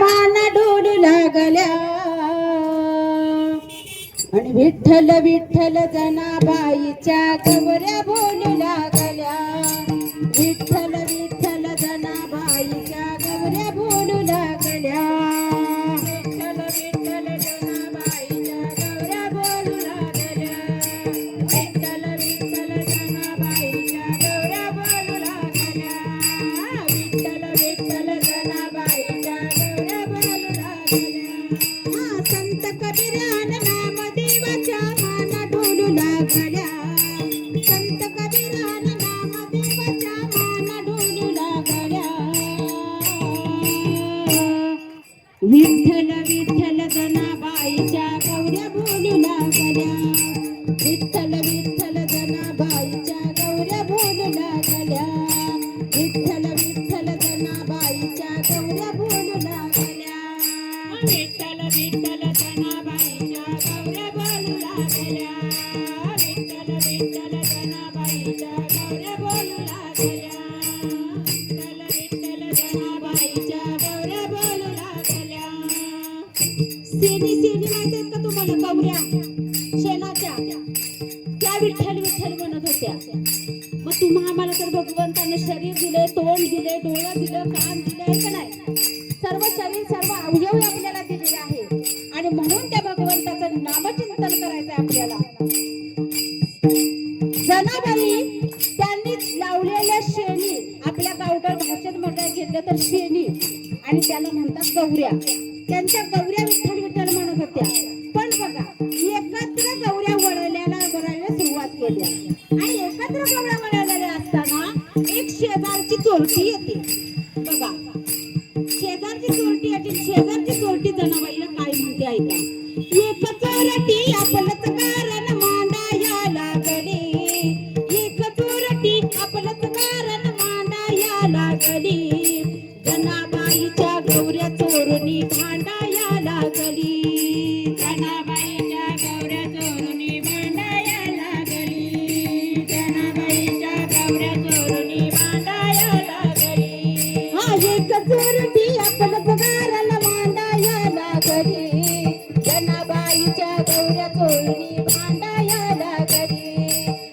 मान डोलू लागल्या आणि विठ्ठल विठ्ठल जनाबाईच्या गवऱ्या बोलू लागल्या विठ्ठल विठ्ठल जनाबाईच्या गवऱ्या बोलू लागल्या विठ्ठल विठ्ठल जनाबाईच्या गवऱ्या बोलू लागल्या विठ्ठल विठ्ठल जनाबाईच्या गवऱ्या बोलू लागल्या विठ्ठल विठ्ठल जनाबाईच्या गवऱ्या बोलू लागल्या संत कबीरान नामदेवाच्या मान डोलू लागल्या संत कबीरान नामदेवाच्या मान डोलू लागल्या विठ्ठल विठ्ठल जनाबाईच्या गवऱ्या बोलू लागल्या विठ्ठल विठ्ठल जनाबाईच्या गवऱ्या बोलू लागल्या विठ्ठल विठ्ठल जनाबाईच्या गवऱ्या बोलू लागल्या विठ्ठल विठ्ठल जनाबाईच्या गवऱ्या बोलू लागल्या विठ्ठल विठ्ठल जनाबाईच्या गवऱ्या बोलू लागल्या विठ्ठल विठ्ठल जनाबाईच्या गवऱ्या बोलू लागल्या सेनी सेनी माहिती का तुम्हाला गवऱ्या शेणाच्या त्या विठ्ठल विठ्ठल म्हणत होत्या मग तुम्हा आम्हाला तर भगवंताने शरीर दिले तोंड दिले डोळं दिलं कान दिलं का नाही सर्व शरीर सर्व अवयव आपल्याला दिलेले आहे आणि म्हणून त्या भगवंताचं नामचिंतन करायचं आपल्याला जनाबाई त्यांनी लावलेल्या शेणी आपल्या गावठाण भाषेत म्हणायला घेतलं तर शेणी आणि त्याला म्हणतात गवऱ्या त्यांच्या गवऱ्या विठ्ठल विठ्ठल म्हणत होत्या पण बघा एकत्र गवऱ्या वळायला सुरुवात केली आणि एकत्र गवऱ्या वळायला असताना एक शेजारची चोरटी येते बघा शेजारची चोरटी येते शेजारची चोरटी जनाबाईला काय म्हणते ऐका एक चोरटी आपलंच कारण मांडाया लागली एक चोरटी आपलंच कारण मांडाया लागली जनाबाईच्या गवऱ्या चोरुनी भांडाया लागली जनाबाईच्या गवऱ्या चोरुनी भांडाया लागली जनाबाईच्या गवऱ्या चोरुनी भांडाया लागली हा एक चोरटी आपलंच कारण मांडाया लागली जनाबाईच्या गवऱ्या चोरुनी भांडाया लागली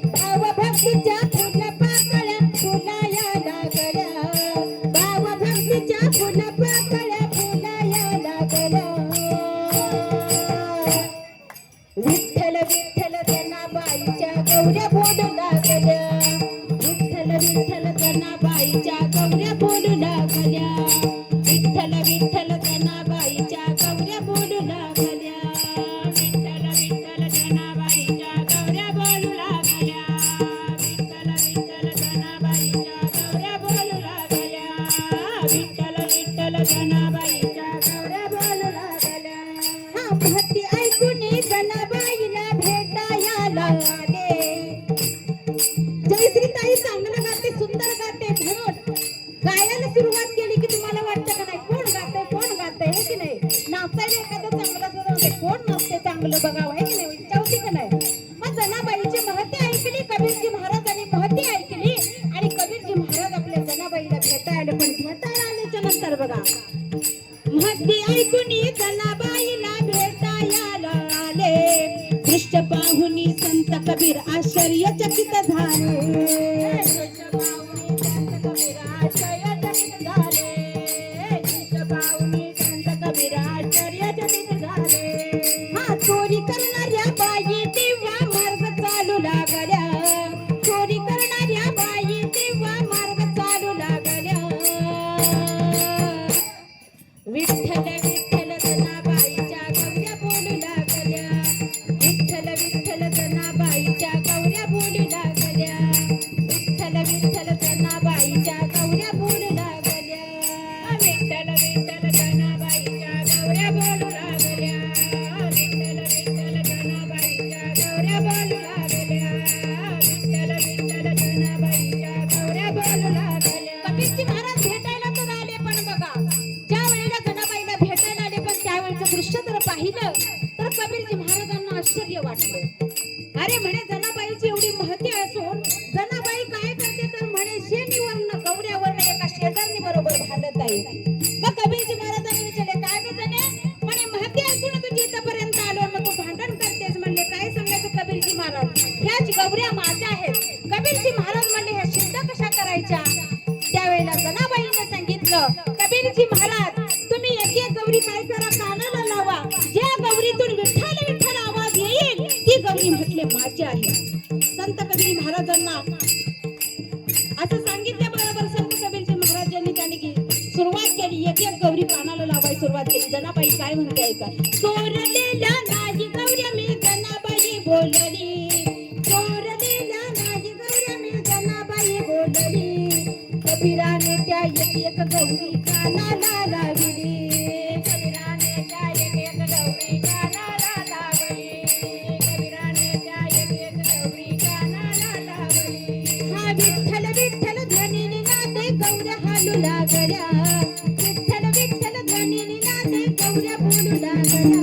भावभक्तीच्या फुल पाकळ्या फुलाया लागल्या भावभक्तीच्या फुल पाकळ्या फुलाया लागल्या विठ्ठल विठ्ठल जनाबाईच्या गवऱ्या बोलू लागल्या विठ्ठल विठ्ठल जनाबाईच्या गवऱ्या बोलू लागल्या विठ्ठल विठ्ठल जनाबाईच्या गवऱ्या बोलू लागल्या विठ्ठल विठ्ठल जनाबाईच्या गवऱ्या बोलू लागल्या विठ्ठल विठ्ठल जनाबाईच्या गवऱ्या बोलू लागल्या विठ्ठल विठ्ठल जनाबाईच्या गवऱ्या बोलू लागल्या हा भक्ती ऐकून जनाबाईला भेटाया लागले जयश्री ताई चांगलं गाते सुंदर गाते म्हणून गायला सुरुवात केली की तुम्हाला वाटतं का नाही कोण गातंय हे की नाही नाचायला एखादं चांगलं असं कोण नाचते चांगलं बघावं आहे की नाही इच्छा होती का नाही मग जनाबाईची महती ऐकली कबीरजी महाराजांनी महती ऐकली आणि कबीरजी महाराज आपल्या जनाबाईला भेटायला पण भेटायला आल्याच्या नंतर बघा महती ऐकून जनाबाईला भेटायला आले दृश्य पाहुनी संत कबीर आश्चर्यचकित झाले दृश्य पाहुनी संत कबीर आश्चर्यचकित झाले दृश्य पाहुनी संत कबीर आश्चर्यचकित झाले हा चोरी करणाऱ्या बाई तेव्हा मार्ग चालू लागल्या चोरी करणाऱ्या बाई तेव्हा मार्ग चालू लागल्या विठ्ठल विठ्ठल जनाबाईच्या गवऱ्या बोलू लागल्या विठ्ठल विठ्ठल जनाबाईच्या गवऱ्या बोलू लागल्या विठ्ठल विठ्ठल जनाबाईच्या गवऱ्या बोलू लागल्या विठ्ठल विठ्ठल जनाबाईच्या गवऱ्या बोलू लागल्या विठ्ठल विठ्ठल जनाबाईच्या गवऱ्या बोलू लागल्या विठ्ठल विठ्ठल जनाबाईच्या गवऱ्या बोलू लागल्या कबीरजी महाराज भेटायला तर आले पण बघा ज्या वेळेला जनाबाईला भेटायला आले पण त्यावेळेचं दृश्य तर पाहिलं तर कबीरजी महाराजांना आश्चर्य वाटलं अरे म्हणे जनाबाईची एवढी महती असून जनाबाई काय करते तर म्हणे शेणीवरनं गवऱ्यावरनं एका शेजारणी बरोबर भांडत आहे मग कबीरजी महाराजांनी विचारले गवऱ्याची महाराज तुम्ही एक एक गौरी काय करा कानाला लावा ज्या गौरीतून विठ्ठल विठ्ठल आवाज येईल ती गौरी म्हटले माझी आहे संत कबीर महाराजांना असं सांगितल्याबरोबर संत कबीरजी महाराजांनी त्यांनी की सुरुवात केली एक एक गौरी कानाला लावायला सुरुवात केली जनाबाई काय म्हणते ऐका चोरलेल्या नाही गौऱ्या मी जनाबाई बोलली चोरलेल्या नाही गौऱ्या मी जनाबाई बोलली कबीराने त्या एक एक गौरी कानाला लावली कबीराने त्या एक एक गौरी कानाला लावली कबीराने त्या एक एक गौरी कानाला लावली हा विठ्ठल विठ्ठल ध्वनीने नादे गौऱ्या हालू लागल्या विठ्ठल विठ्ठल ध्वनीने नादे गौऱ्या बोलू लागल्या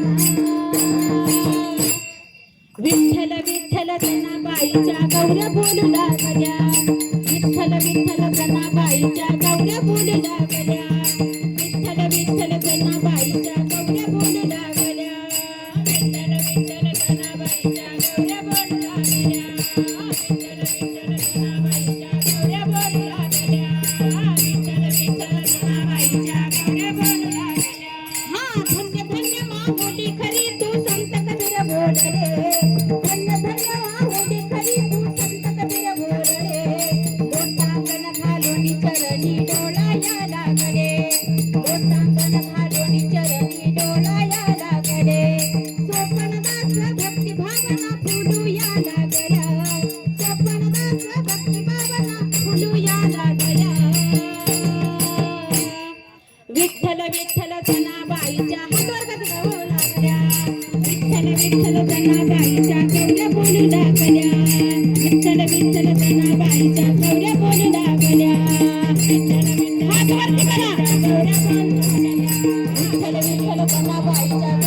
विठ्ठल विठ्ठल जनाबाईच्या गौऱ्या बोलू लागल्या विठ्ठल विठ्ठल जनाबाईच्या गौऱ्या बोलू लागल्या विठ्ठल विठ्ठल जनाबाईच्या गौऱ्या बोलू लागल्या विठ्ठल विठ्ठल जनाबाईच्या गौऱ्या बोलू लागल्या विठ्ठल विठ्ठल जनाबाईच्या गौऱ्या बोलू लागल्या विठ्ठल विठ्ठल जनाबाईच्या गौऱ्या बोलू लागल्या हा धन्य धन्य माऊली खरी तू संत कबीर बोलले धन्य धन्य माऊली खरी तू संत कबीर बोलले लोटांगण घालून चरणी डोळाया लागले लोटांगण घालून चरणी डोळाया लागले सोपनदास भक्ती भावना फुलूया लागल्या सोपनदास भक्ती भावना फुलूया लागल्या विठ्ठल विठ्ठल जनाबाईच्या हातवर्गात गाऊ लागल्या विठ्ठल विठ्ठल जनाबाईच्या गौऱ्या बोलू लागल्या विठ्ठल विठ्ठल जनाबाईच्या गौऱ्या बोलू लागल्या विठ्ठल विठ्ठल हात वरती करा गौऱ्या बोलू लागल्या विठ्ठल विठ्ठल जनाबाईच्या